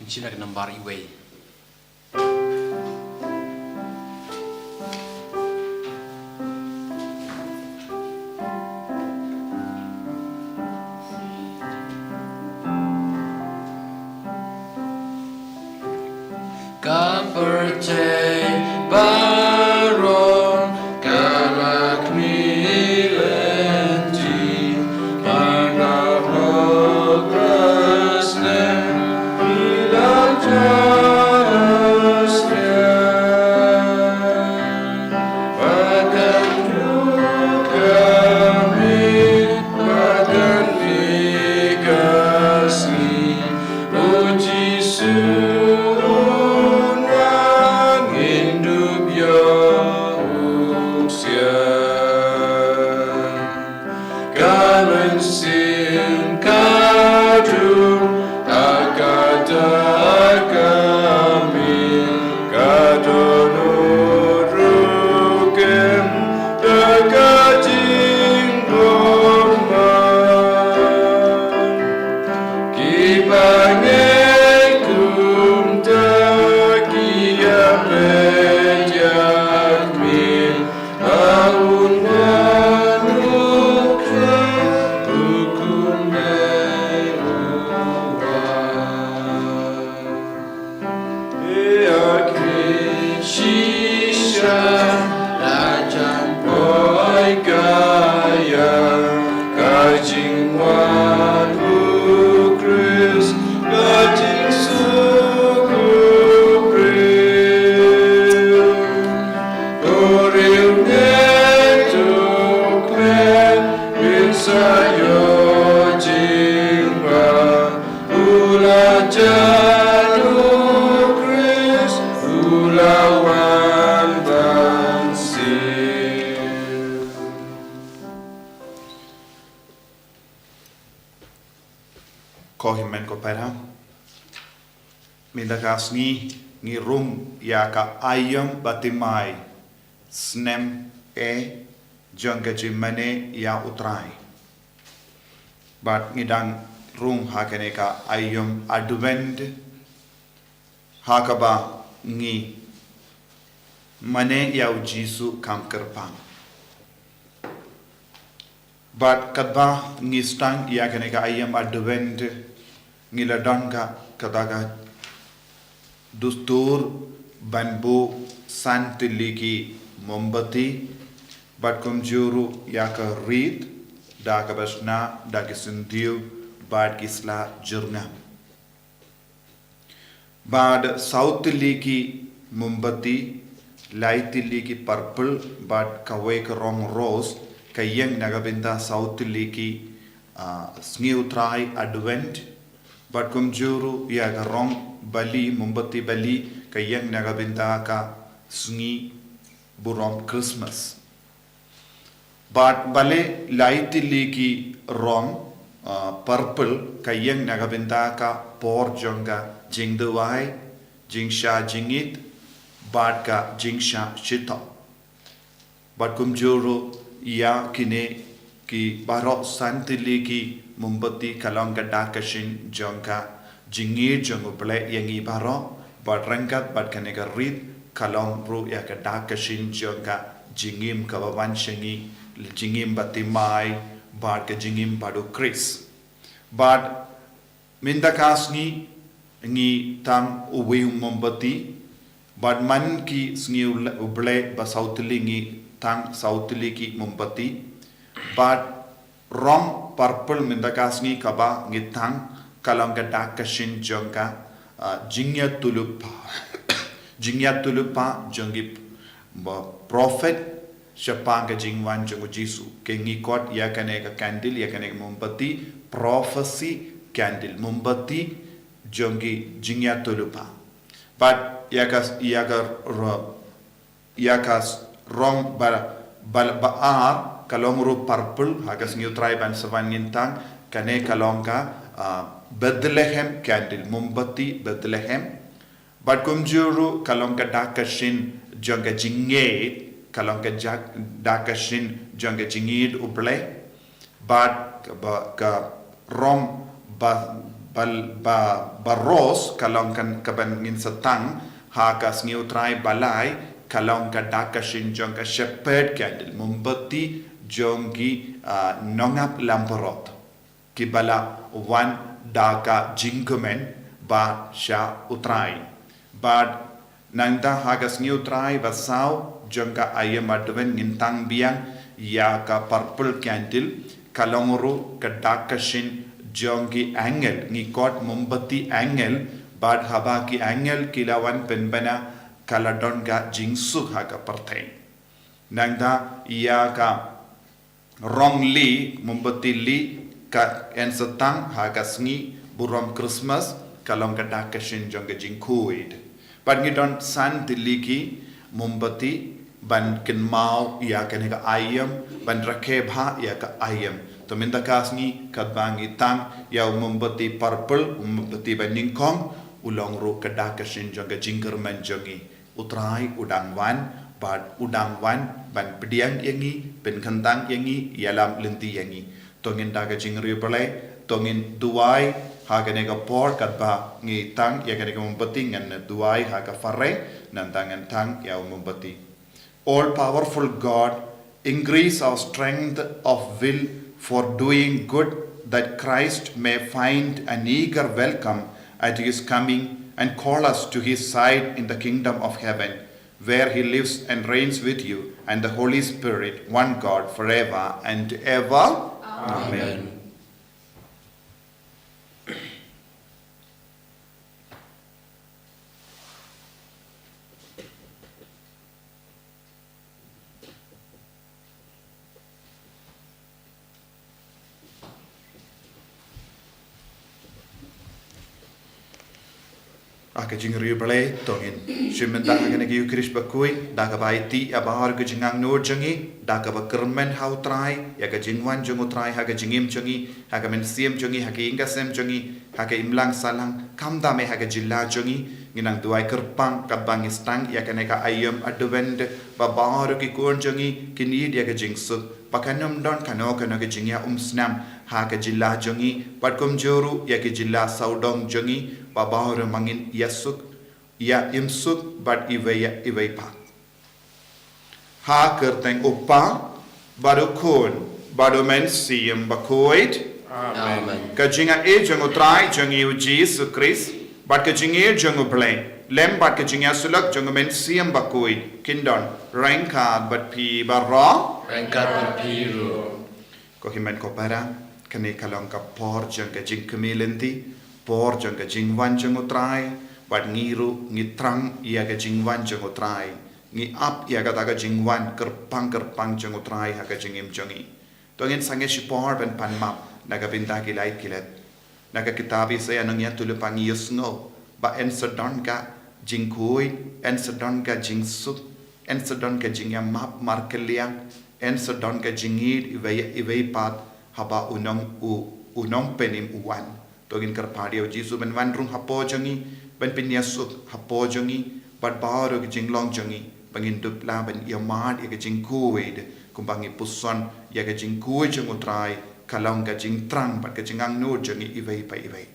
Inchila ka nambar iway. Kaperte baron kalak milenti karna progresne ilatasne bahkan kami bahkan fikasi uji Kohimen ko pera mindakas ngi rum ya ka ayam batimai snem jangka jimane ya utrai bat ngidang rum hakane ka ayam advent hakaba ngi mane ya jisu kam kerpang bat kadba ngi stang ya kane ka ayam advent ngila danga kadaga dustur banbu santiliki mombati bat kumjuru ya ka rit da ka basna da ki sindiu bat kisla jurna bad southiliki mombati lightiliki purple bat kawe ka rong rose kayeng nagabinda southiliki sngi Trai advent but kumjuru ya garong bali mombati bali kayang nagabinda ka sngi burom Christmas but bale lightiliki rong purple kayang nagabinda ka por jonga jingdawai jingsha jingit bat ka jingsha shita but kumjuru ya kine ki barok santiliki Mumbati kalong kada kashin jongka jingir jongo ble yangi baro bat rangkat bat kaneka rit kalong ru ya kada kashin jongka jingim kawawan shengi jingim batimai bat ka jingim badu kris bat mindakas ngi tam uwe mumbati bat man ki sngi uble ba sautili ngi tang sautili ki mumbati bat rom purple mindakas ngi kaba ngitang kalang kada kashin jongka jingya tulupa jongi prophet shapang ka jingwan jongo jisu ke ngi kot ya kane ka candle ya kane mombati prophecy candle mombati jongi jingya tulupa but yakas rom baar kalong ru purple hagas new tribe and savan ngintang kane kalong ka Bethlehem candle mombati Bethlehem but kumjuru kalong ka dakashin jonga jinge kalong ka dakashin jonga jingid uble but ka rom baros kalong kan kaban ngin satang haka Sngi Trai balai kalong ka daka shin jong ka shepherd candle mombati jongi nongap lamporot kibala wan daka jinkumen ba sha utrai bad nanda haka Sngi Trai basau jongka ayam adwen ngintang biang ya ka purple candle kalongru ka daka shin jongi angel ni kot mombati angel bad haba ki angel kilawan penbana kaladon ga jingsuk ha ka pertain nangda ia ka wrongly mombati li ka en setang ha ka sngi burom Christmas kalong ka dakashin jonga jingkuid bad ngidon san tiliki mombati ban ken mau ia ka ka ayam ban rakebha ia ka ayam to minta kasni kadbangi tang ya mombati purple mombati baningkong ulong ru kadaka shin jonga jingkerman jongi utrai udang wan ban pediang yangi pen kentang yangi yalam lenti yangi tongin daga jingri balai tongin duai hagane ka por kadba ngi tang ya gane ka mombati ngan duai haga farre nantangan tang ya mombati all powerful God increase our strength of will for doing good, that Christ may find an eager welcome at his coming and call us to his side in the kingdom of heaven, where he lives and reigns with you and the Holy Spirit, one God, forever and ever. Amen. Aka jingri balai tongin shimenda agane ki ukrish bakui daga baiti abahar ke jingang nur jangi daga bakermen hau trai ya ka jingwan jongu trai ha ka jingim jangi ha ka men siem jangi ha ka inga sem jangi ha ka imlang salang kamda me ha ka jilla jangi nginang duai kerpang kabang istang ya ka neka ayam adwend babahar ki kon jangi kini dia ka jingsu pakanum don kano kana ka jingya snam ha ka jilla jangi patkum joru ya ka jilla saudong jangi babahor mangin yasuk ya imsuk but iway pa ha kerteng upa baru kun baru men siem Bakhuid Amen. Kajinga jong Trai jong Jesus Christ but kajinga jong blame lem but kajinga sulak jong men siem Bakhuid kindon rankad but pi barra Rangkat berpiru. ko himen ko para kane kalong ka por jong kajing kemilenti por jong ka jingwan jong Trai bat ngiru ngitrang ia ka jingwan jong Trai ngi up ia ka taga jingwan kerpang jong Trai ha ka jingim jongi tongin sange sipor ben panmap naga binta kilait kilet naga kitabi saya nang ya tulupang yusno ba en sedon ka jingkui en sedon ka jingsuk en sedon ka jingyam map markeliang en sedon ka jingid iway pat haba unong penim uwan togin kerpadi o jisu ben wandrung hapo jangi ben pinyasuk hapo jangi bat baru ke jinglong jangi bangin dupla ben yamad ya ke jingkuid kumbangi puson ya ke jingkuid jang Trai kalong ka jingtrang bat ke jingang nur jangi iway pa iway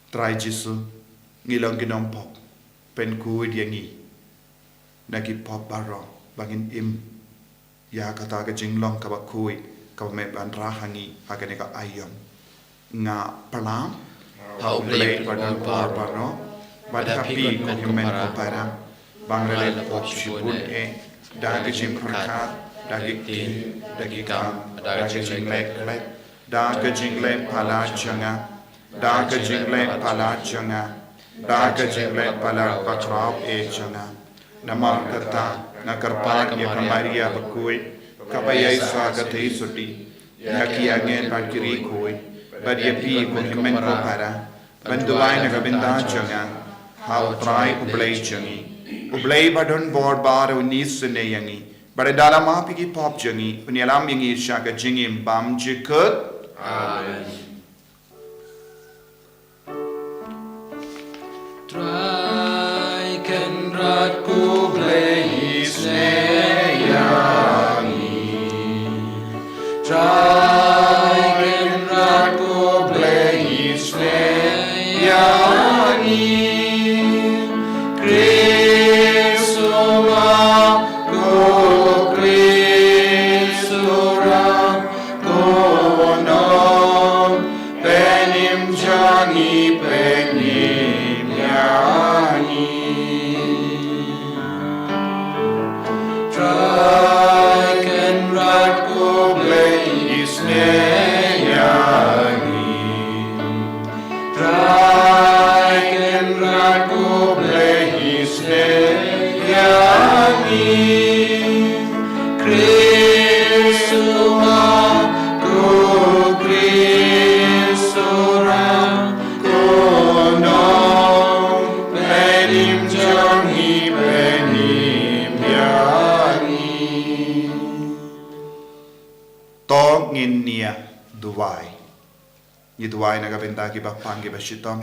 Trai jisu ngilong ginong pop pen kuid yangi nagi pop baro bangin im ya kata ka jinglong ka Bakhuid ka me ban rahangi hagane ka ayam nga palam Pau play play badan par baro bada pi ko himen ko para bangrele pop shibun dagi jim prakhat dagi tin dagi kam dagi jinglek lek dagi jinglek pala changa daga jingle pala changa daga jingle pala pakrao changa namam kata nakarpan ya Maria Bakhuid kabayai swagatai suti yaki angen bakiri koi badya pi ko himen ko para banduai nagabinda changa how Trai ublay changi ublay badon board bar unis sune yangi badala ma pigi pop changi unyalam yangi shaka jingim bam jikut. Amen. ratku blei Sngi. Trai ken ratku blei Sngi. Krisuma ko Krisura kono penim jangi penim yani. Trai ken ratku blei Sngi. Trai ken ratku blei Sngi. Krisuma ko Krisura kono penim jangi penim yani. To ngin nia duwai. Ni duwai nagabinda ki bakpang ki bashitom.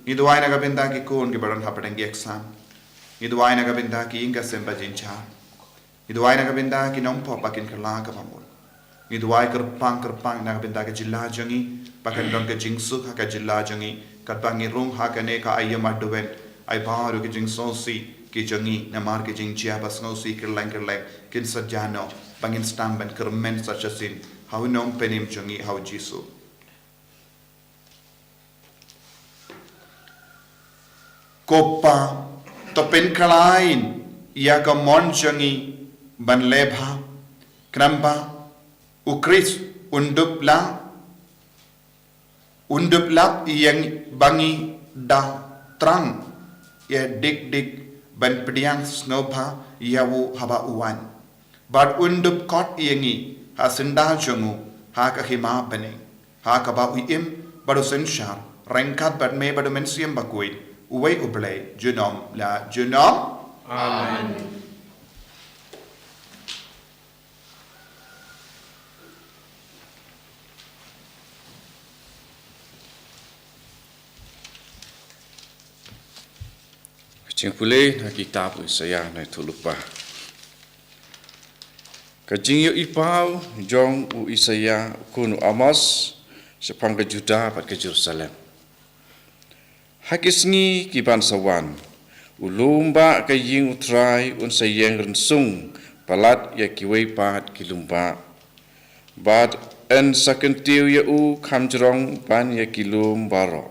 Ni duwai nagabinda ki kun ki baron hapadang ki eksan. Ni duwai nagabinda ki inga semba jincha. Ni duwai nagabinda ki nompo pakin kerlang ka pamul. Ni duwai kerpang nagabinda ki jilla jangi. Pakan dong ke jingsuk ha ka jilla jangi. Katbangi rung ha ka ne ka ayyama duwen. Ay baru ki jingsosi ki jangi. Namar ki jingjia basngosi kerlang kin sajano. Bangin stamban kermen sachasin. Hau nom penim jangi hau jisu. Kopa topin kalain ia ka mon jangi ban lebha kramba ukris undupla yang bangi da trang ya dik ban pediang snobha yawu haba uwan bad undup kot yangi ha sinda jangu ha ka hima bane ha ka ba uim badu senshar rengkat bad me badu mensiam Bakhuid uway ublay junom la junom. Amen. Kacing pulih nak kitab saya nak tulupa. Kacing yu ipau jong u Isaya kunu Amos sepang ke Juda pat ke Jerusalem. Hakisngi ki bansawan ulumba ke ying utrai un sayeng rensung palat ya kiwei pat kilumba bad en sakentiu ya u kamjrong ban ya kilum baro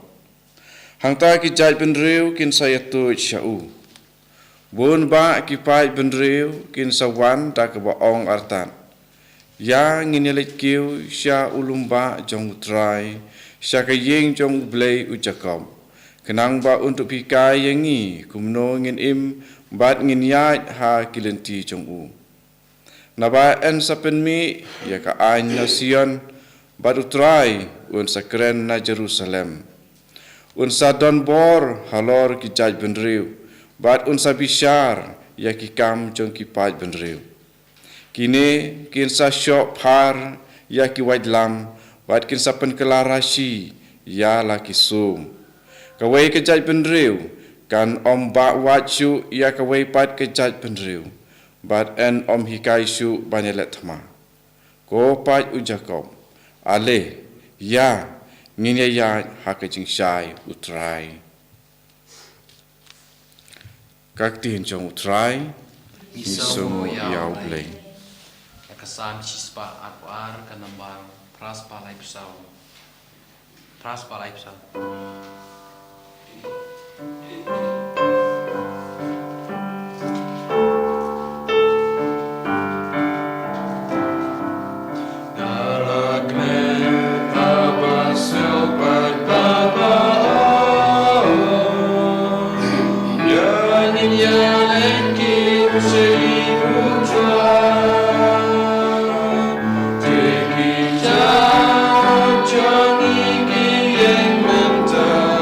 hangta ki jai benriu kin saya tu syau bun ba ki pai benriu kin sawan ta ke baong artan ya nginelit kiu sya ulumba jong utrai sya ke ying jong blei ujakom kenang ba untuk pikai yangi kumno ngin im bat ngin yait ha kilenti jong u naba en sapen mi ya ka ain nasion bat utrai un sakren na Jerusalem un sadon bor halor ki jaj benriu bat un sabishar ya ki kam jong ki paj benriu kini kin sa shop har ya ki waidlam bat kin sapen kelarashi ya la ki sum kawai kejat benriu kan om ba wachu ya kawai pat kejat benriu bat en om hikai shu banyalet thma ko pat ujakom ale ya nginya ya hakajing shai utrai kaktin jong utrai misum yau bleng Kesan chispa atwar kanambang praspa laipsau. Jangi ki yang mentah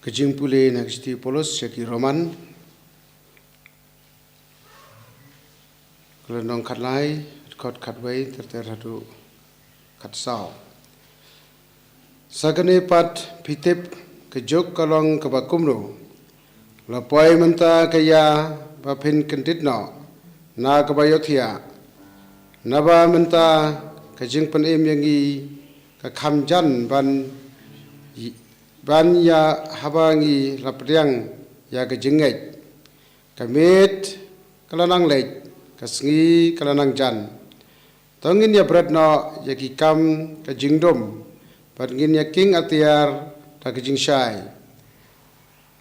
Kajing pule naksti polos syaki roman. Kalau nong katlai, kot katway terterhadu katsau. Sagane pat pitip kejok kalong kebakumro. Lapoi menta kaya bapin kenditno na kebayotia. Naba menta kajing penem yangi kekamjan ban ya habangi lapriang ya kejingai kamit kalanang lej kasngi kalanang jan tongin ya bratno ya kikam kajingdom patngin ya king atiar ta kejing shai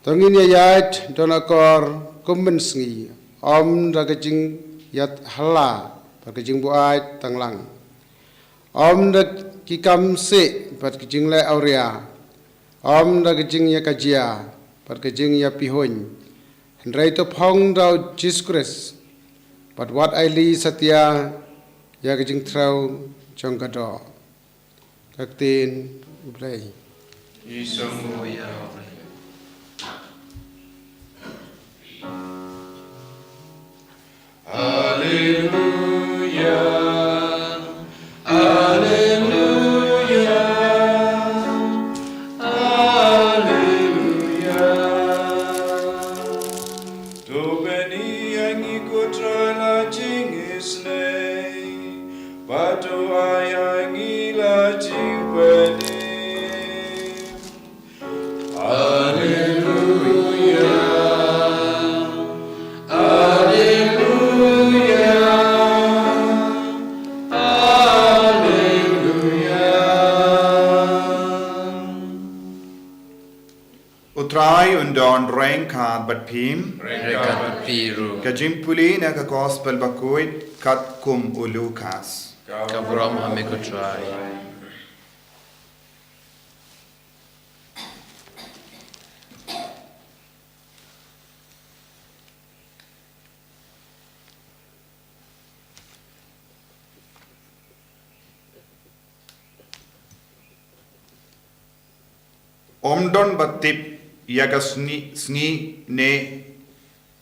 tongin ya yat donakor kumben sngi om da kejing yat hala pa kejing buait tanglang om da kikam se pat kejing le aurea Om da kejing ya kajia, pat kejing ya pihon. Hendrai to phong dau jiskres, pat wat ai li satya ya kejing trau chong kado. Kaktin ublay. Isong ya Hallelujah, Hallelujah. Hallelujah. Utrai undon rain card but pim. Rekat piru. Kajimpuli na ka gospel Bakhuid kat kum ulukas. Kabram hameko trai. Omdon batip yaga sngi ne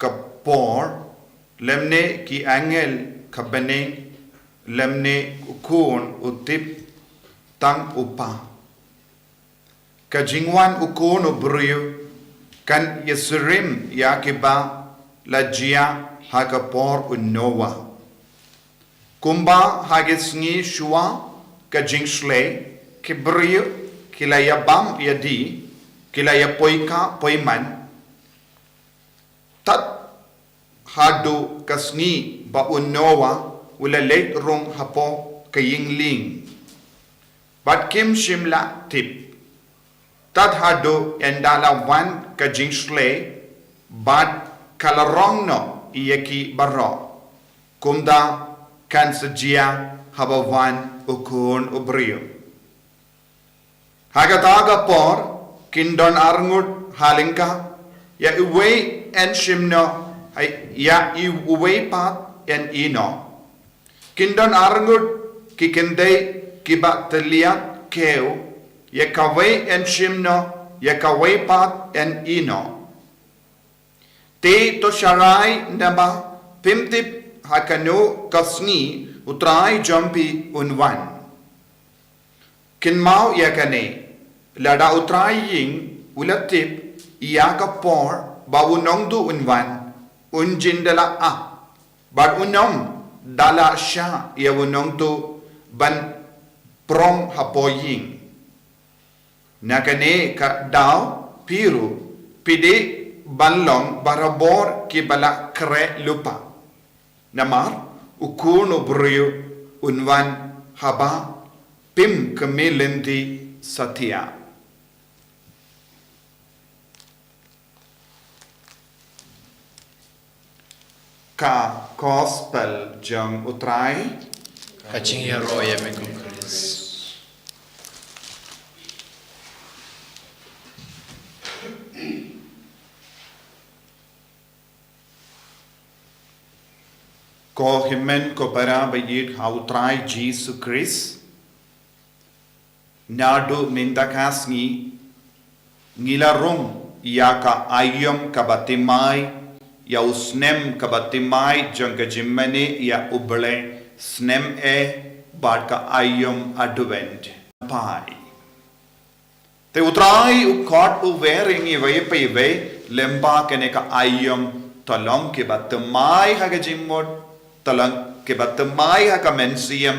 kapor lemne ki angel kabane lemne ukun utip tang upa kajingwan ukun ubriu kan yesrim yakiba lajia hakapor unnowa kumba hagesngi shua kajingshle kibriu kilaya bam yadi kilaya poika poiman tat hadu kasni ba unnowa wala late rong hapo kayingling but kim shimla tip tat hadu endala wan kajingshle but kalarong no iyaki baro kumda kan sajia habawan ukun ubrio Hagataga por kindon arngut halingka ya iwe en shimno ya iwe pat en ino kindon arngut kikende kiba telia keu ya kawe en shimno ya kawe pat en ino te to sharai naba pimtip hakano kasni utrai jumpi unwan kinmau ya kane lada utrai ying ulatip iya ka por ba unong du unwan unjindala a but unom dala sha ya unong tu ban prong hapoying nakane ka daw piru pide banlong barabor ki bala kre lupa namar ukuno brio unwan haba pim kemelendi satya ka gospel jang utrai Kaching ya roya meko Chris. ko himen ko para bayit ha utrai Jesus Christ nadu mindakasngi ngilarong yaka ayom kabatimai ya usnem kabatimai jangka jimmane ya uble snem badka ayom advent pai te utrai ukot uvering iwe paive lemba keneka ayom talong ke batimai haga jimmot talong ke batimai haga mensiam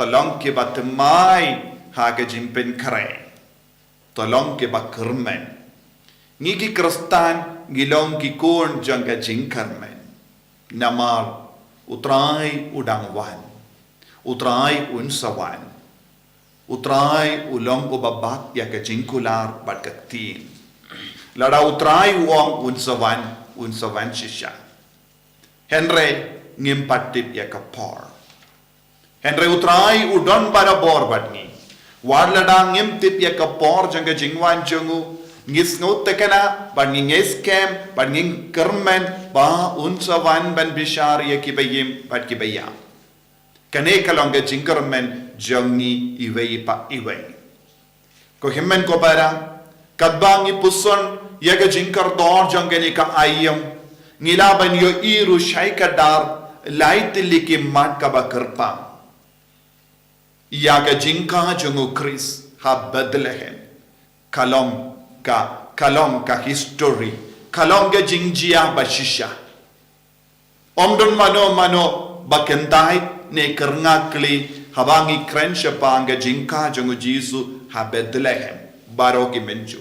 talong ke batimai haga jimpen kare talong ke bakermen ngiki kristan gilong ki kon jangka jingkarmen namar utrai udangwan utrai unsawan utrai ulong ubabat ya ka jingkular batkatin lada utrai wong unsawan shisha henre ngimpatip ya ka por henre utrai udon barabor batni warlada ngimtip ya ka por jangka jingwan jangu ngis ngot tekana ban ngis kem ban ngin kermen ba unsawan ban bishar ya kibayim bat kibaya kane kalonga jingkermen jangi iwe pa iwe ko himmen ko para kadbangi puson ya ga jingkar dor jangani ka ayam ngilaban yo iru shaika dar lait liki mat ka bakarpa ya ga jingka jangu Chris ha badlehem kalom ka history kalong ga jingjia bashisha omdon mano bakentai ne kernakli habangi krensha panga jingka jangu jisu ha Bethlehem baroki menju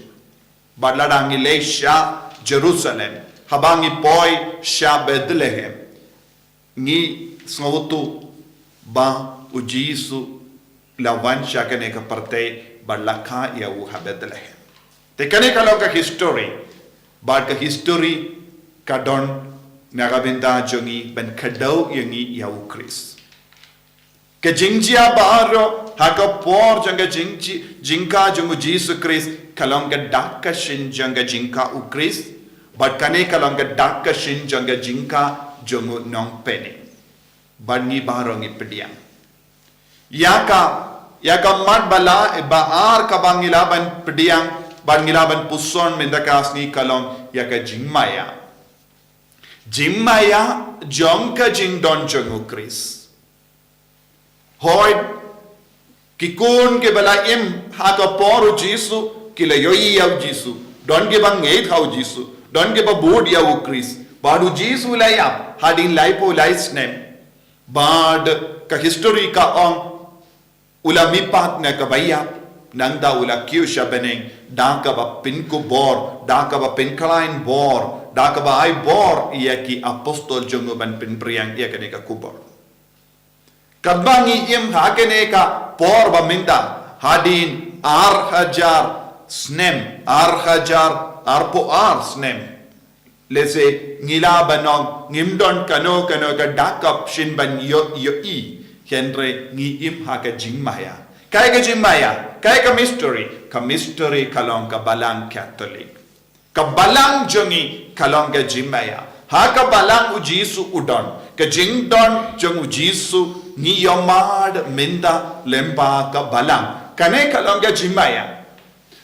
badladangi lesha Jerusalem habangi poi sha Bethlehem ni sngotu ba ujisu lawan shakane ka parte badlaka ya u ha Bethlehem Te kane kalau ka history, but ka history kadon nagabinda jongi ben kadau yangi yau Chris. Ke jingjia baro haka por janga jinka jongu Jesus Chris kalong ka dakka shin janga jinka u Chris, but kane kalong ka dakka shin janga jinka jongu nong pene. Bangi baro ngi pediang. Yaka mat bala baar kabangilaban pediang bangilaban puson mendakasni kalong yaka jingmaya. Jingmaya jongka jingdon jongu Chris. Hoy kikun ke bala im haka poru Jisu kila yoi yau Jisu. Don ke bang ngeit hau Jisu. Don ke ba bod yau Chris. Badu Jisu layap hadin laipo laisnem. Bad ka history ka ong ulamipat na kabaya nangda ula kyusha beneng daka ba pinku bor daka ba pinkalain bor daka ba ai bor iya ki apostol jongo ban pinpriang iya kene ka kubor kabangi im hakene ka por ba minda hadin hajar snem arpo snem lese ngila banong ngimdon kano ka dakap shin ban yo i Henry ngi im ha ka jingmaya. Kaya ka jingmaya. Kaya ka mystery. Ka mystery kalong ka balang Catholic. Ka balang jongi kalong ka jingmaya. Ha ka balang u Jisu udon. Ka jingdon jong u Jisu ngi yomad minda lemba ka balang. Kane kalong ka jingmaya.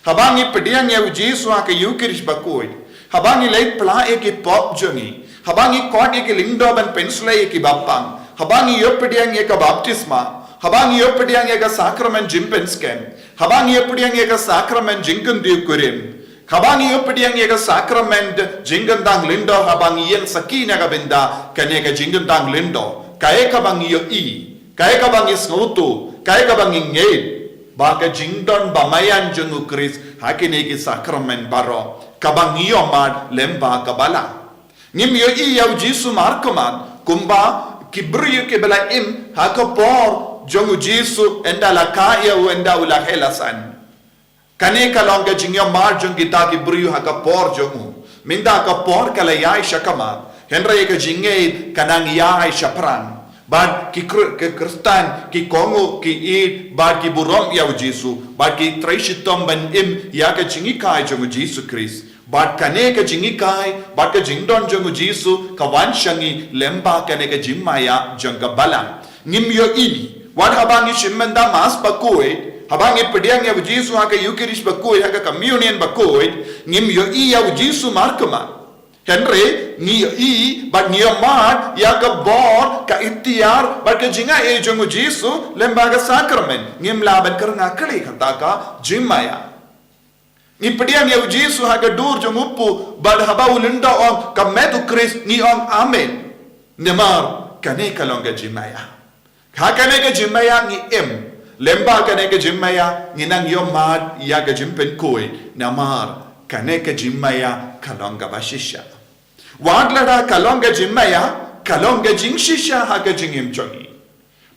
Habangi pediang ya u Jisu ha ka Eucharist Bakhuid. Habangi leit pla e ki pop jongi. Habangi kot e ki lingdo ban pensula e ki bapang. Habangi yopediang eka baptisma, habangi yopediang eka sacrament jimpensken, habangi yopediang eka sacrament jinkan diukurim, habangi yopediang eka sacrament jingandang lindo, habangi yang sakina kabinda kaneka jingandang lindo, kaeka bangi yo kaeka bangi snutu, kaeka bangi ngel, baka jingdon bamayan jungu Chris, hakineki sacrament baro, kabangi yomad lemba kabala. Ngim yo yau Jisu markoman, kumba kibriyu ke bela im haka por jongu Jisu enda la kaya u enda ula helasan kane kalonga jingyo mar jong kita kibriyu haka por jongu minda haka por kala yai shakama henra yaka jingay kanang yai shapran bad ki kristan ki kongo ki id bad ki burom yau Jisu bad ki Trai shitom ban im yaka jingi kai jongu Jisu Chris Bat kane ka jingi kai, bat ka jingdon jongu Jisu, ka wan shangi lemba kane ka jimmaya jongka balang. Ngim yo wat habangi shimmenda mas Bakhuid, habangi pediang ya Jisu haka Eucharist Bakhuid, haka communion Bakhuid, ngim yo ya Jisu markama. Henry, ngi yo bat ngi yo mat, ya ka bor, ka itiar, bat ka jinga jongu Jisu, lemba ka sacrament, ngim laban karanga kali kata ka jimmaya. Ni pediang ya Jisu haga dur jong upu bad habau linda om kametu Chris ni om amen nemar kane kalonga jimaya ha kane ka jimaya ni lemba kane ka jimaya ni nang yomad ya ga jimpen koi namar kane ka jimaya kalonga bashisha wadlada kalonga jimaya kalonga jingshisha haga jingim jongi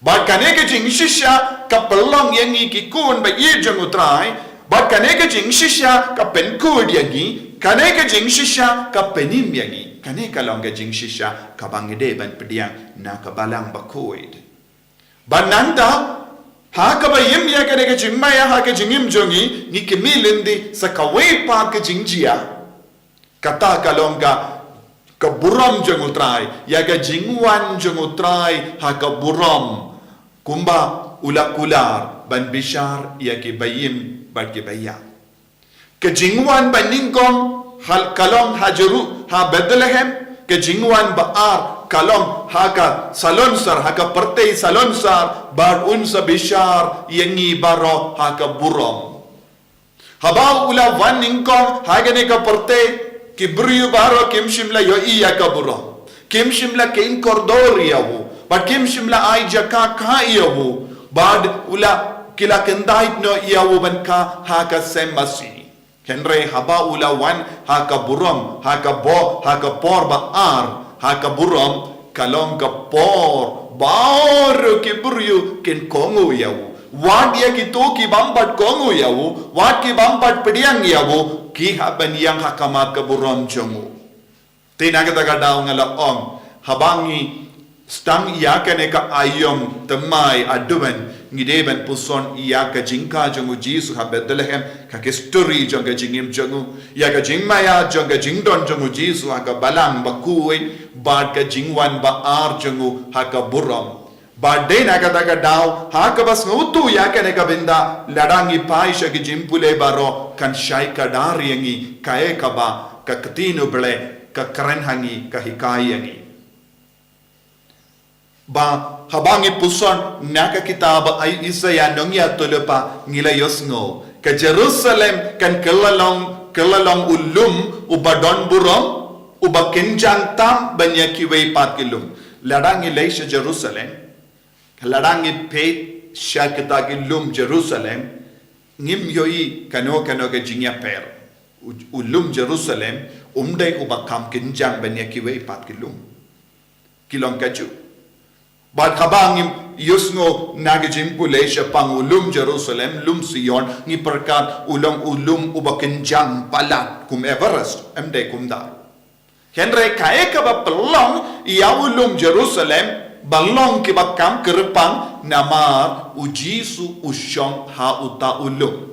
bad kane ka jingshisha kapalong yangi ki kun ba ye jong Trai But kaneka jing shisha ka pen kud yangi, kaneka jing shisha ka penim yangi, kaneka longa jing shisha ka bangide ban pediang na ka balang Bakhuid. Bananda ha ka ba yim ya kaneka jing maya ha ka jingim jongi ni kimilindi sa kaway pa ka jingjia. Kata ka longa ka buram jong Trai, ya ka jingwan jong Trai ha ka buram. Kumba ulakular ban bishar ya ki bayim Bagibaya. Kejingwan baningkong hal kalong hajaru ha Bethlehem kejingwan baar kalong haka salonsar haka pertei salonsar bar unsa bishar yengi baro haka burom. Habau ula waningkong hagane ka pertei kibriyu baro kim shimla yo iya ka burom. Kim shimla kein kordori yawu. Bad kim shimla ai jaka ka yawu. Bad ula kila kendait no iawu ban ka haka semasi henry haba ula wan haka burom haka bo haka por ba haka burom kalong ka por baur ki buryu ken kongu yawu wad ya ki to ki bambat kongu yawu wad ki bambat pediang yawu ki haban yang hakamat keburam jongu tinagadaga daw ngala ong habangi stang iya kene ka ayom temai aduan ngideben puson iya ka jingka jongu jisu ha Bethlehem ka story jonga jingim jongu ya ka jingmaya jonga jingdon jongu jisu ha ka balang Bakhuid bad ka jingwan ba ar jongu ha ka buram Bade nagadaga daw ha ka bas ngutu ya kene ka binda ladangi paisha ki jimpule baro kan shai ka dariyangi kae ka ba ka katino ble ka karenhangi ka hikayangi ba habangi puson naka kitab ay Isaya nongya tulepa ngila yosngo ka Jerusalem kan kelalong ulum ubadon burom ubakenjang tam banyakiway patkilum ladangi leisha Jerusalem ladangi pet syakitagilum Jerusalem ngim yoi kano ka jingya per ulum Jerusalem umday ubakam kenjang banyakiway patkilum kilong kaju Bad kabangim yusngo nagajimpule siya pangulum Jerusalem, lum Sion, ni perkat ulum ubakenjang palat kum Everest, emde kum dar. Henry kaya ka ba pelong iya ulum Jerusalem, balong kibakam kerepang namar ujisu usyong ha uta ulum.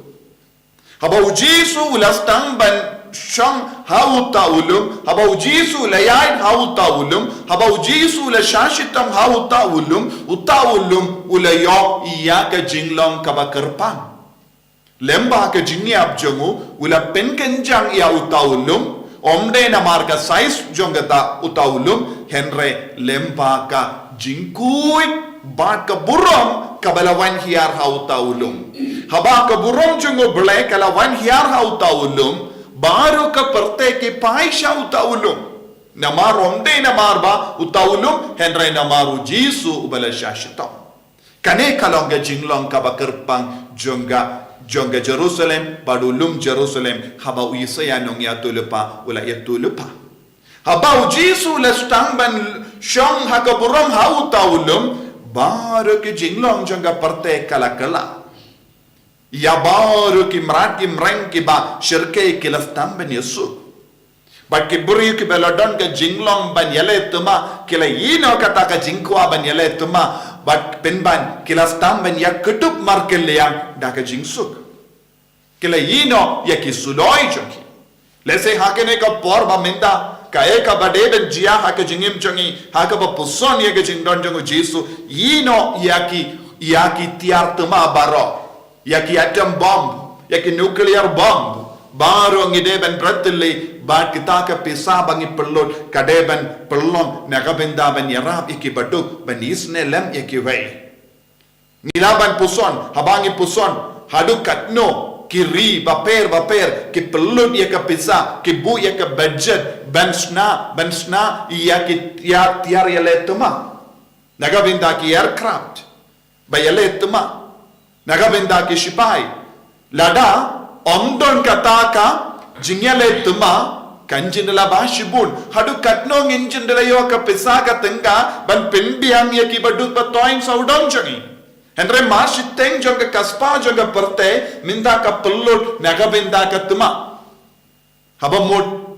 Haba ujisu ulastang ban Shang hauta ulum haba ujisu la yain hauta ulum haba ujisu la shashitam hauta ulum ulayo iya ka jinglong kabakerpang lemba ka jingyap jongu ula penkenjang iya uta ulum omde na marga sais jongata uta ulum henre lemba ka jingkui bat ka burom kabalawan hiar hauta ulum haba ka burom jongu ble kalawan hiar hauta ulum baru ka perte ke paisha utaulum namar omde namar ba utaulum henry namaru jisu ubala shashitam kane kalonga jinglong ka bakerpang jonga Jerusalem badulum Jerusalem haba uisaya nong ya tulupa wala ya tulupa haba jisu lestang ban shong hakaburam ha utaulum baru ke jinglong jonga perte kala ya baru ki mreng ki ba shirke ki lastam ben yesu but ki buri ki beladon ka jinglong ban yale tuma ki la yino kata ka jingkwa ban yale tuma but penban ki lastam ben ya kutup markel yang da ka jingsuk ki la yino ya ki suloi joki lese hakene ka por ba menda ka eka bade ben jia ha ka jingim jongi ha ka ba puson ye ka jingdon jongu jisu yino ya ki tiar tuma baro Yaki atom bomb, yaki nuclear bomb, baru ngideben bratili, bat kita ke pisah bangi perlut, kadeben perlon, nakabenda ban yarab iki baduk, ban isne lem yaki way. Nilaban puson, habangi puson, haduk katno, kiri, baper, ki perlut yaka pisah, ki bu yaka budget, ban sna, yaki tiar yaletuma. Nakabenda ki aircraft, bayaletuma. Nagabenda ki shipai lada omdon kataka jingyale tuma kanjinala bashibun hadu katnong injindala yo ka pisaka tenga ban pinbiang ye ki badu patoin saudon jangi henre marshiteng jonga kaspa jonga perte minda ka pellut nagabenda ka tuma habamod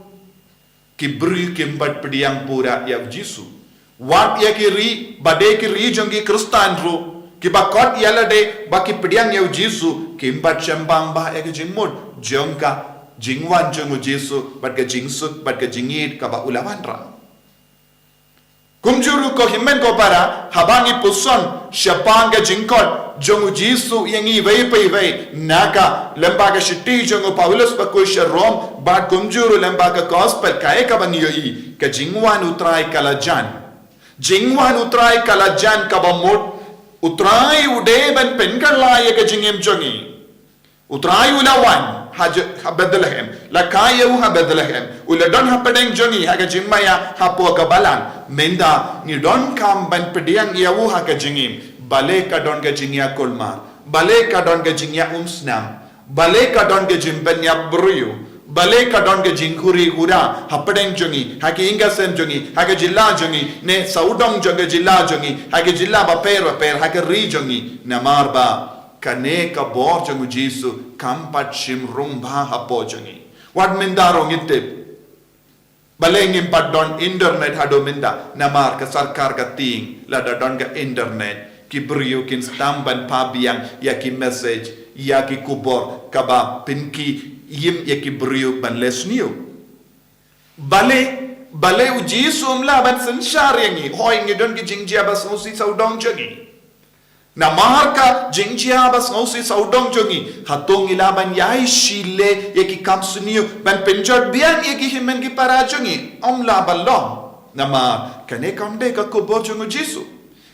ki bri kimbat pediang pura ya jisu wat ye ki ri bade ki ri jongi kristan ro Kibakot yala de baki pediang yau jisu kimbat shambang ba eke jingmud jongka jingwan jongu jisu bat ka jingsuk bat ka jingid ka ba ulawan ra kumjuru ko himmen ko para habangi puson shapanga jingkot jongu jisu yangi vei naka lemba ka shitti jongu Paulus bakusha Rom bat kumjuru lemba ka gospel ka eka baniyoi ka jingwan utrai kalajan ka ba mud Utrai udeban penkalaya ka jingim jongi. Utrai ulawan ha Bethlehem. Lakaya ha Bethlehem. Uladon ha pedeng jongi ha ka jimmaya ha po ka balan. Menda ni don kam ban pediang iawu ha ka jingim. Bale ka don ka jingya kulmar. Bale ka don ka jingya umsnam. Bale ka don ka jimben ya bruyu. Bale ka don ke jingkuri hura hapedeng jongi haki ingasen jongi haki jilla jongi ne saudong jongi jilla jongi haki jilla ba per haki ri jongi namarba kane ka bor jongu jisu kampat shim rumba hapo jongi Wat mindarong itip. Balengin padon internet hado minda. Namar ke sarkar ka ting. Lada don ka internet. Ki beriu kin stamban pabiang. Ya ki message. Ya ki kubor. Kaba pinki. Yim ya ki beriu ban les niu. Bale uji sumla ban sensyar yangi. Hoi ngidon ki jingjia bas ngusi saudong jangi. Na mahar ka jingjia bas ngusi saudong jangi. Hatong ilaban yai shile ya ki kamsuniu. Ban penjot biang ya ki himen ki para jangi. Omla balong. Na mahar kane kamde ka kubor jangu jisu.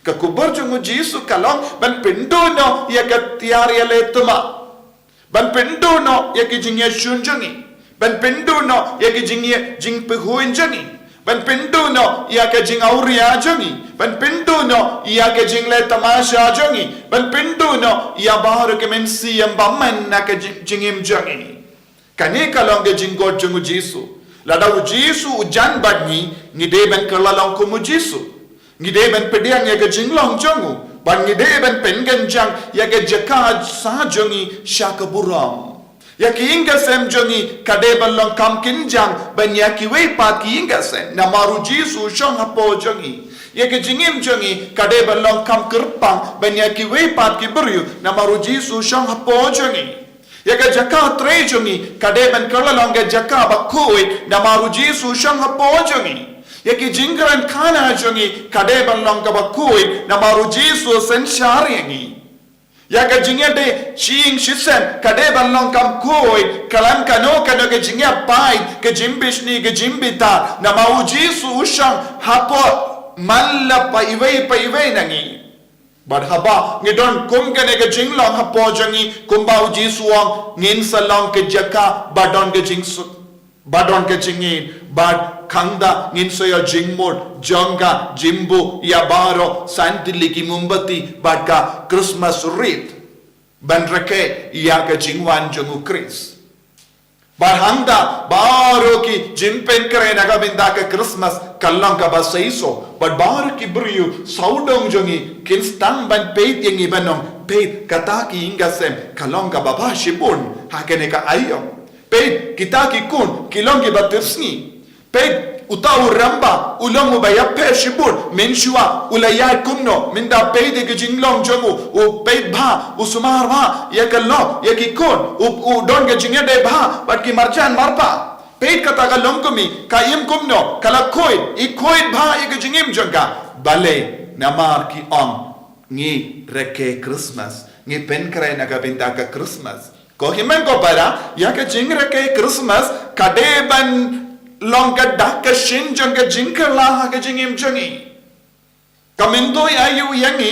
Ka kubor jangu jisu kalong ban pendono ya ka tiari ale tuma. Ban pendono ya ki jingya shun jangi. Ban pendono ya ke jing pehuin jangi. Ban pendono ya ke jing auria jangi. Ban pendono ya ke jing le tamasha jangi. Ban pendono ya bahar ke mensi yang baman na ke jingim jangi. Kane kalong ke jing god jangu jisu. Lada jisu ujan badni ngide ban kerlalong kumu jisu. Ngide ban pediang ya ke jing long jangu. Ban ngide ban pengenjang ya ke jaka sa jangi syaka buram. Ya ki inga sem jongi kade balong kam kinjang ban ya ki wei pat ki inga sem na maru jisu shong hapo jongi ya ki jingim jongi kade balong kam kerpang ban ya ki wei pat ki beryu na maru jisu shong hapo jongi ya ka jaka Trai jongi kade ban kerlalong ga jaka Bakhuid na maru jisu shong hapo jongi ya ki jingran khana jongi kade balong ga Bakhuid na maru jisu sen syariangi. Ya ka jingya de ching shisen kade balong kam koi kalam kano ke jingya pai ke jimbishni ke jimbita na mau jisu ushang hapo malla paiwei nangi bad haba ngidon kum ke jinglong hapo jangi kumbau jisu wang ngin salong ke jaka badon ke jingsu badon ke jingin bad kangda ngin soya jingmod jonga jimbu ya baro santili ki mumbati bad ka Christmas wreath ban reke ya ka jingwan jongu Chris bar hangda baro ki jimpen kare naga binda ka Christmas kallang ka basaiso bad bar ki briu saudong jongi kin stang ban peit yengi banong peit kata ki ingasem kalong ka baba shibun hakene ka ayom peit kita ki kun kilong ki batifsni peit utau ramba ulong ubaya peshibur menshua ulayat kumno minda peit ke jinglong jongu u peit bha usumar bha ya kallo ya ki kun u don ke jingya de bha but ki marjan marpa peit kata ka longkumi kayim kumno kala khoi I khoi bha ya ke jingim jonga bale namar ki om ngi reke Christmas ngi pen krai naga binda ka Christmas ko himen ko para ya ke jing reke Christmas kadeban longga dakka shin jonga jinkerla ha ke jingim jongi kamindo ayu yangi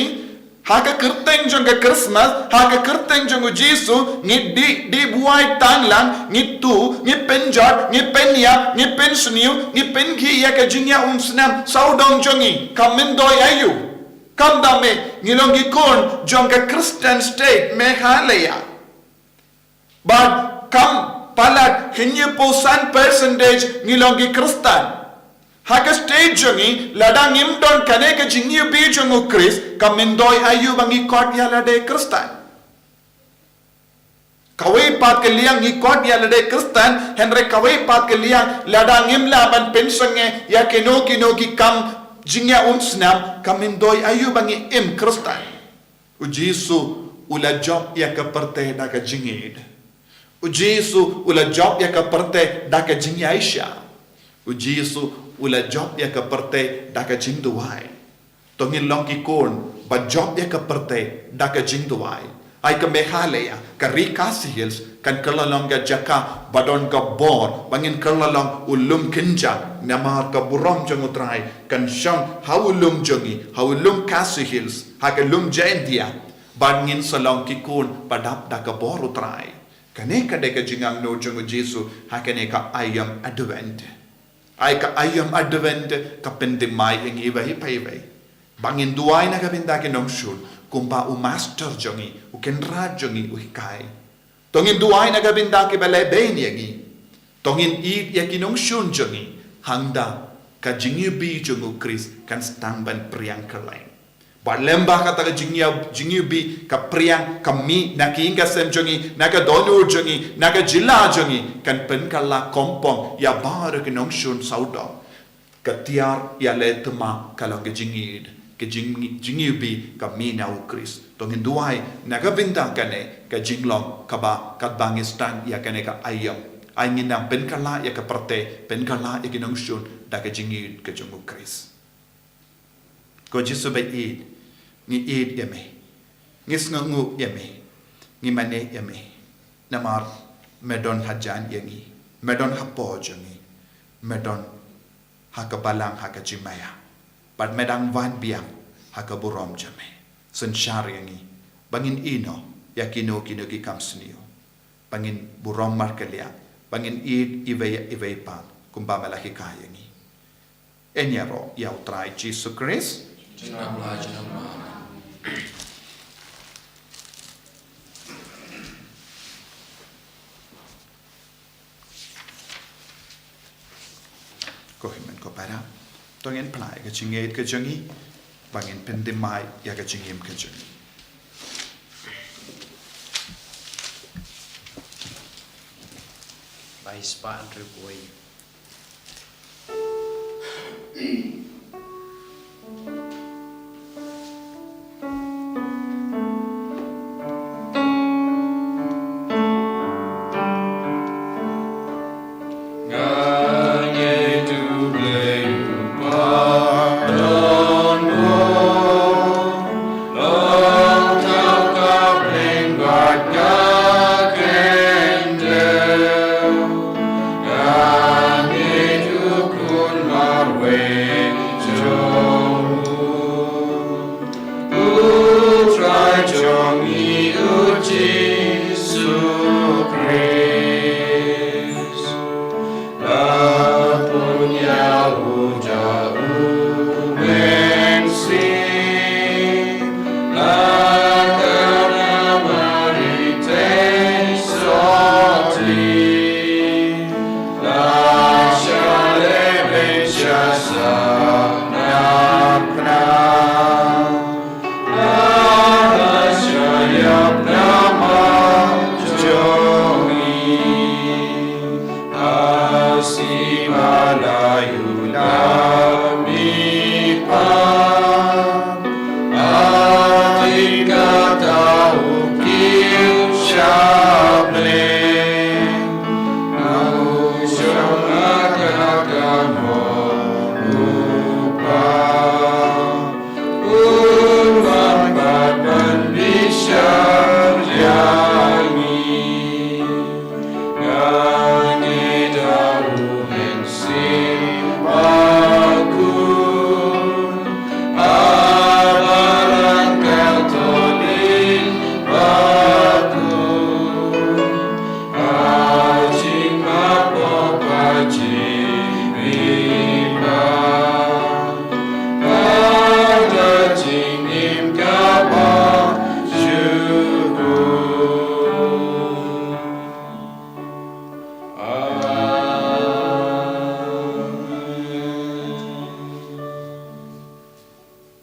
ha ka kirteng jonga Christmas ha ka kirteng jongu jisu ngi di buai tanglang ngi tu ngi penjot ngi penya ngi pensniu ngi penki ya ke jingya umsnam saudong jongi kamindo ayu kamdame ngilongi kon jonga Christian state Meghalaya but kam palat hinye posan percentage ngilongi Kristen haka stage jongi ladang imdon kane ke jingye bi jongu Chris kamindoi ayu bangi kot ya lade Kristen kawai pat ke liang ngi kot ya lade Kristen henry kawai pat ke liang ladang imla ban pensenge ya keno ki kam jingya unsnam kamindoi ayu bangi im Kristen ujisu ula job ya ke perte da ke jingid Ujisu ula job ya ka perte da ka jing Aisha. Ujisu ula job ya ka perte da ka jing duai. Tongin long ki kon ba job ya ka perte da ka jing duai. Ai ka Meghalaya ka Rikasi Hills kan kalalong ga jaka badon ka bor bangin kalalong ulum kinja namar ka buram jangu Trai kan shang haulum jongi haulum Kasi Hills ha ka lum Jaindia bangin salong ki kon padap da ka boru Trai. Kane ka deka jingang no jongu Jesu hakane ka ayam advent ay ka ayam advent ka pendimay ing iba hipay bangin duay na kabinda ke Nongstoin kumba u master jongi u kenra jongi u hikay tongin duay na kabinda ke balay ben yagi tongin it ya ki Nongstoin jongi hangda ka jingi bi jongu Chris kan stangban priang kerlain Ba lembah kata ke jingiu bi ka priang kami nak inga sem jongi nak donur jongi nak jila jongi kan pen kala kompong ya bar ke nongshun sauda ketiar ya le tema kalau ke jingiu bi kami na ukris tongin duai nak bintang kane ke jinglong kaba kat bangistan ya kane ka ayam angin nang pen kala ya ke perte pen kala ya ke nongshun da ke jingiu ke jong ukris ko jisu ba ni id yame ngis ngu yame ngi mane yame namar medon hajan yangi medon hapo jangi medon hakabalang hakajimaya pad medang van biang hakaburom jame sensyar yangi bangin ino yakino kino ki kamsnio bangin burom markelia bangin id ive pa kumba malaki kayangi enyaro yau trai Jesus Christ ko himen ko para tongin plai ke chinget ke jongi bangin pendemai ya ke chingim ke jongi Bai spa riboi.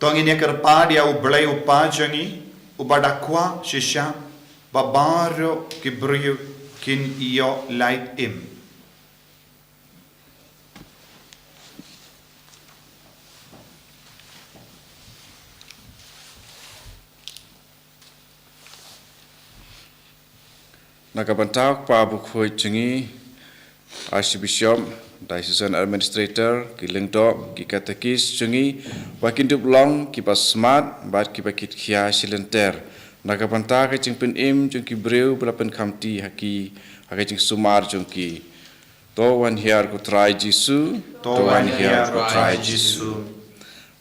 Tongin ya kerpadia ublay upajangi ubadakwa shisha babaro kibriu kin iyo light im. Nakabantak pa Bakhuid Sngi Archbishop Diocesan Administrator Kilengdok Kikatekis Sngi Wakindup long kipa smart bat kipa kitkhia silenter Nakabantak jing pen im jung ki breu belapen kamti haki jing sumar jung ki to wan hiar ku trai jisu To wan hiar ku trai jisu.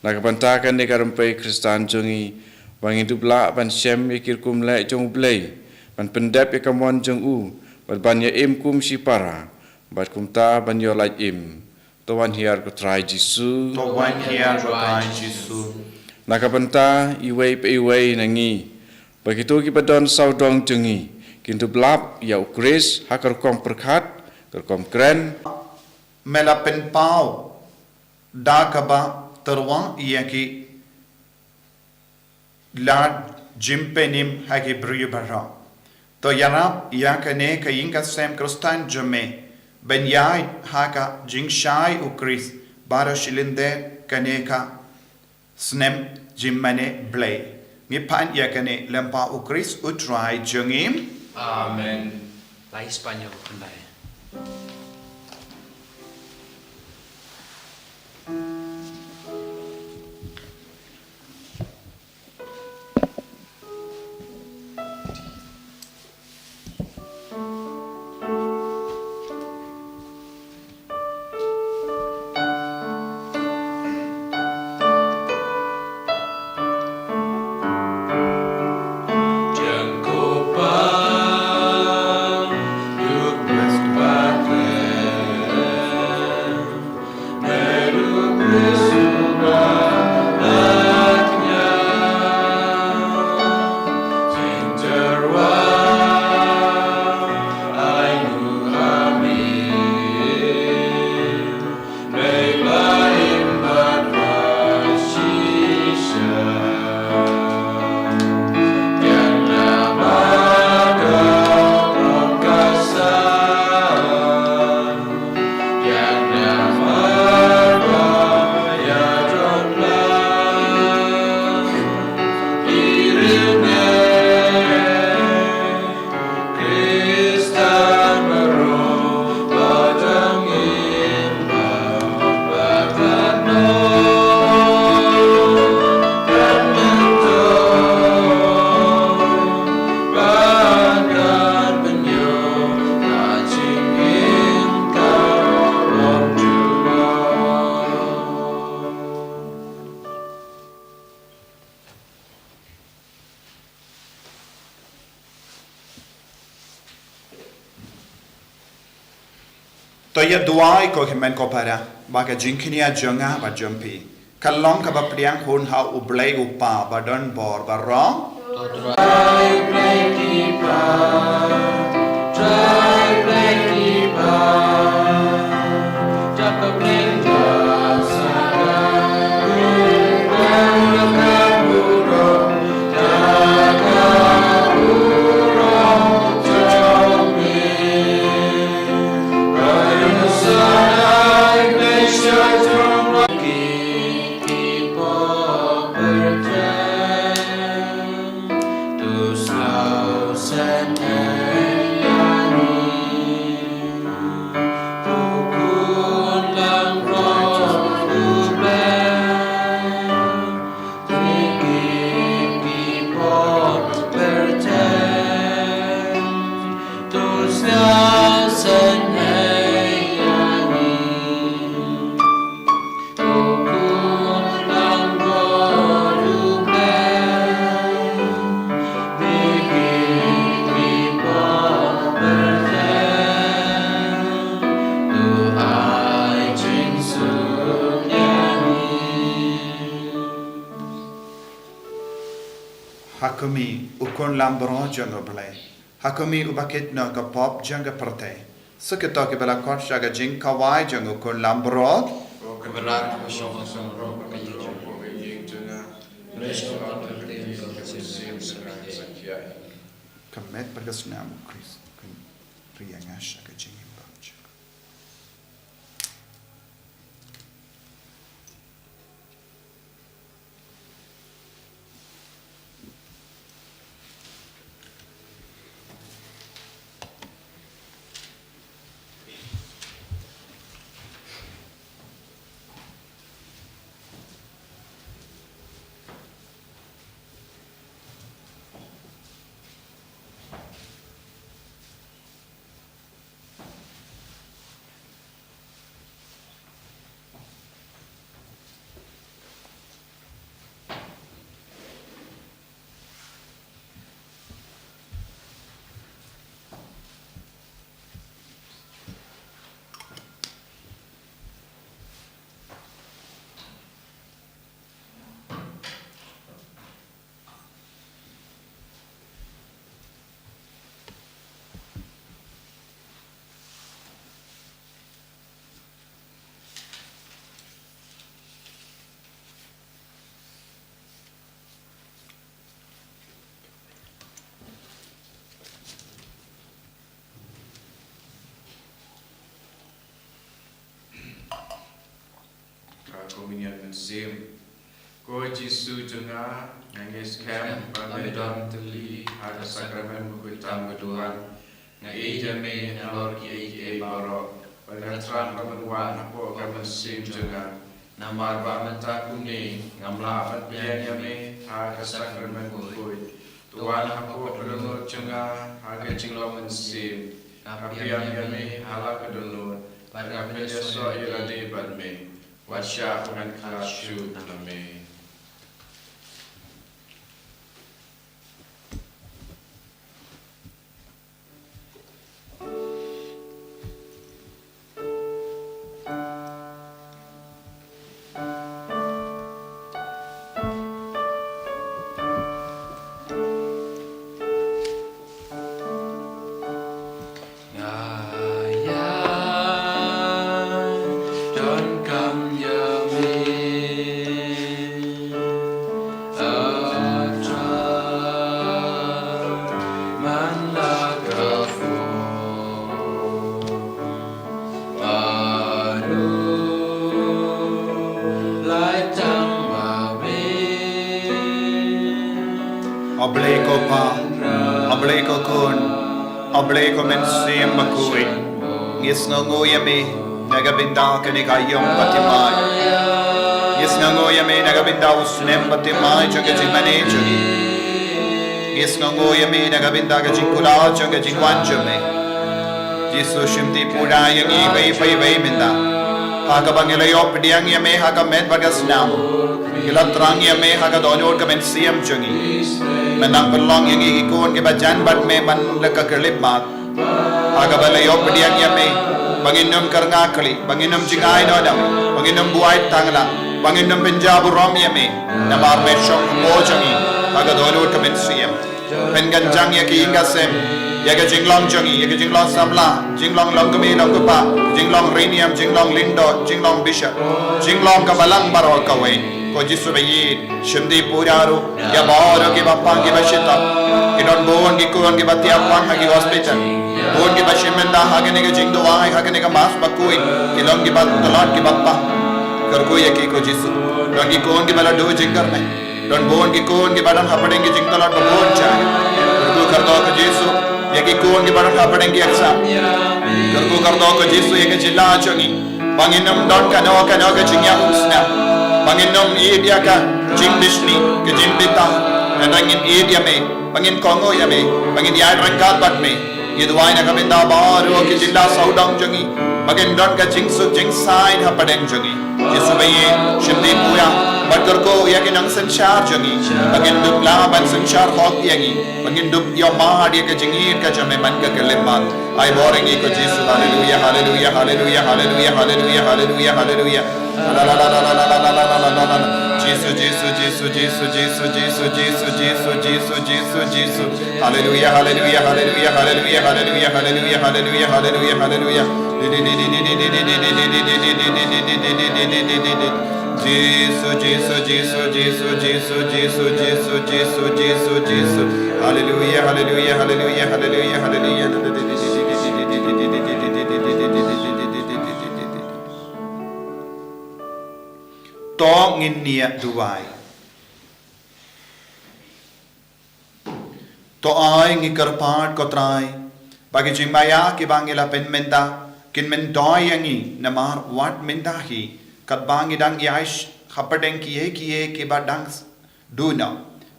Nakabantak ne karampai Kristan jungi wangindup la ban syem ikir kum le jung blei ban pendap ikamon jeng u bat ban ya im kum sipara bat kum ta ban yo laj im to wan hiar ku trai jisu To wan hiar ku trai jisu. nakabanta iwei pe iwei nangi begitu ki badon saudong jengi kintu blap ya ukris hakar kom perkhat kom kren Melapen pau da kaba terwa iya ki lad jimpenim hagi bruyubara. To yanap yakane kayinga sem krustan jame. Ben yai haka jingshai ukris. Bara shilinde kaneka snem jimmane blay. Mipan yakane lempa ukris utrai jungim. Amen. Lai Spanyol kembali. Toya duai ko himen ko para baka jinkinia jonga ba jumpi kalong ka ba priang hun ha ublay upa ba don bor ba ro Hakumi ukon lambron jonga blay Hakumi ubakit na ka pop jonga parte Suketo ke bela kot shaga jing kawai jonga ukon lambron Kebenar kosong kosong roh kayu jonga. Resko penting Kamet berkesnam Kris Rianga shaga jing bach komunion mensim. Ko Jisu jenga ngangis kem pamedon teli ada sakramen bukutam beduan ngai jame alor ki baro pada terang kemenuan apa kemensim jenga namar ba menta kuni ngamla pat bian yame ada sakramen Bakhuid tuan apa pelunur jenga ada jinglong mensim kapian yame hala kedulur pada penyeso irade badme wasya dengan kasyu amin. Obleko pa, obleko kun, obleko mensim Bakhuid. Ngisngo yame nagabinda kanikayom patimay. Ngisngo yame nagabinda usnem patimay joge jimane jogi. Ngisngo yame nagabinda kajikula joge jingwan jome. Jisu shimdi pura yangi bay minda. Haga bangilayo pidiang yame haga med bagasnam. Gilatrang yame haga donor ka mensim jogi. Menang pelong yang ikon ke bajan bat me man leka kelip mat aga balayo pediang yame banginum karngakli banginum jingai no dam banginum buai tangla banginum penjabu rom yame namar me shok mojangi aga donur kamen siem penganjang ya ki ingasem ya ga jinglong jangi ya ga jinglong samla jinglong longkami longkupa jinglong riniam jinglong lindo jinglong bishop jinglong kabalang baro kawain ko Jisu bayi shimdi puraru ya baro ki bapang ki bashita idon bon ki kuan ki batia pang ki hospital bon ki bashimenda hagene ki jingdo ai hagene ka mas Bakhuid kilong ki bat talat ki bappa kar ko ye ki ko Jisu don ki kuan ki bala do jingar me don bon ki kuan ki badan hapadeng ki jing talat bon cha ko kar do ko Jisu ye ki kuan ki badan hapadeng ki aksa kar do ko Jisu ye ki jilla changi banginam don ka jingya usna Banginom idia ka jing disni ke jing bita nangin idia me bangin kongo ya me bangin yai rangkat bat me yidwai na kabinda baru ke jilla saudang jangi bangin don ka jing su jing sain ha padeng jangi Jisu bayi shimni puya batkar ko ya ke nang sanchar jangi bangin dup la ban sanchar hok yangi bangin dup yo ma dia ke jingir ka jame man ka kelemat ai borengi ko Jisu haleluya haleluya haleluya haleluya haleluya haleluya haleluya la la la la la la la la Jesus Jesus Jesus Jesus Jesus Jesus Jesus Jesus Jesus Jesus Jesus haleluya haleluya haleluya haleluya haleluya haleluya haleluya haleluya haleluya Jesus Jesus Jesus Jesus Jesus Jesus Jesus Jesus Jesus Jesus haleluya haleluya haleluya haleluya haleluya tong innia duai to ai ngikar part ko trai bagi jimaya ki bangila pen menda kin men doi yangi namar wat menda hi kat bangi dang yaish khapadeng kiye ki badang duna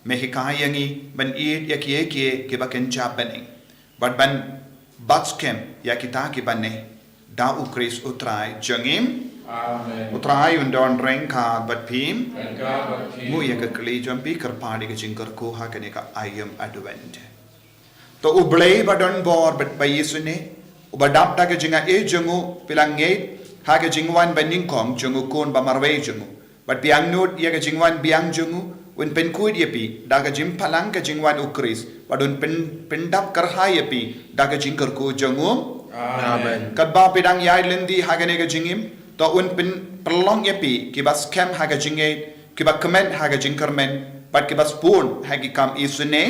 mehikai yangi ban eat ya kiye ki baken chapening but ban batskem ya kita ki banne da ukris utrai jangim Amen. Utrai undon rengka bat pim. Mu ya ke kli jampi kerpadi ke jingkar ko ha kene ka ayam advent. To ublei badon bor bat bayisune ubadapta ke jinga e jungu pilangai ha ke jingwan baning kong jungu kon ba marwei jungu. Bat biang nut ya ke jingwan biang jungu un pen kuid yepi da ke jim palang ke jingwan ukris badun pendap karha yepi da ke jingkar ko jungu. Amen. Kadba pidang yai lendi ha kene ke jingim to un pin perlong yepi kibas kem haga jinge kibas comment haga jingkermen but kibas pun hagi kam isune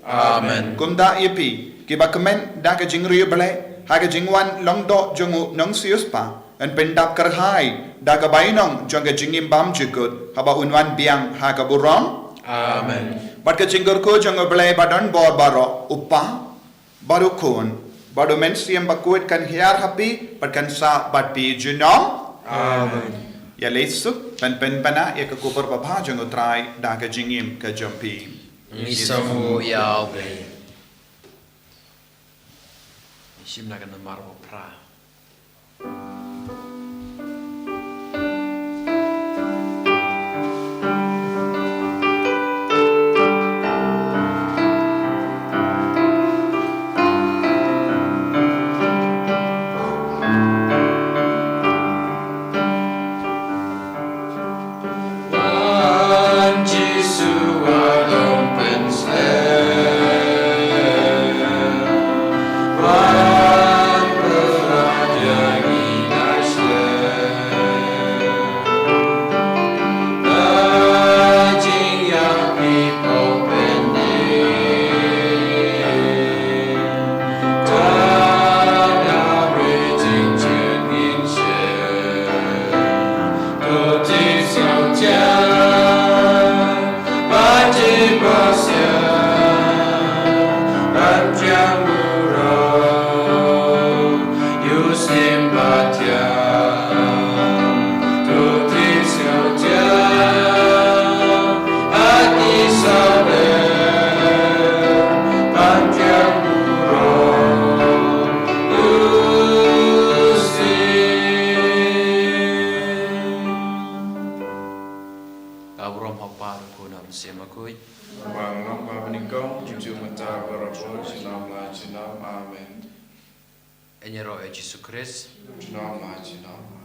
amen kumda yepi kibas comment da ka jingri bale haga jingwan longdo jungu nongsius pa an pendap kerhai da ka bainong jong ka jingim bam jikut haba unwan biang ha ka burom Amen. bat ka jinggur ko jong blai badon bor baro upa baru kun baru mensiam Bakhuid kan hiar happy bat kan sa bat pi junom Amen. ya lesuk pen pana ya ka kupar babha jong Trai da ka jingim ka jompi Misamu yao be. Isim na kan marbo pra. Abram hopar ko na si Bakhuid. Mawkhlam papaningkong jujur mata berapun sinam la sinam amen. Enyero e Jesus Christ. Sinam la sinam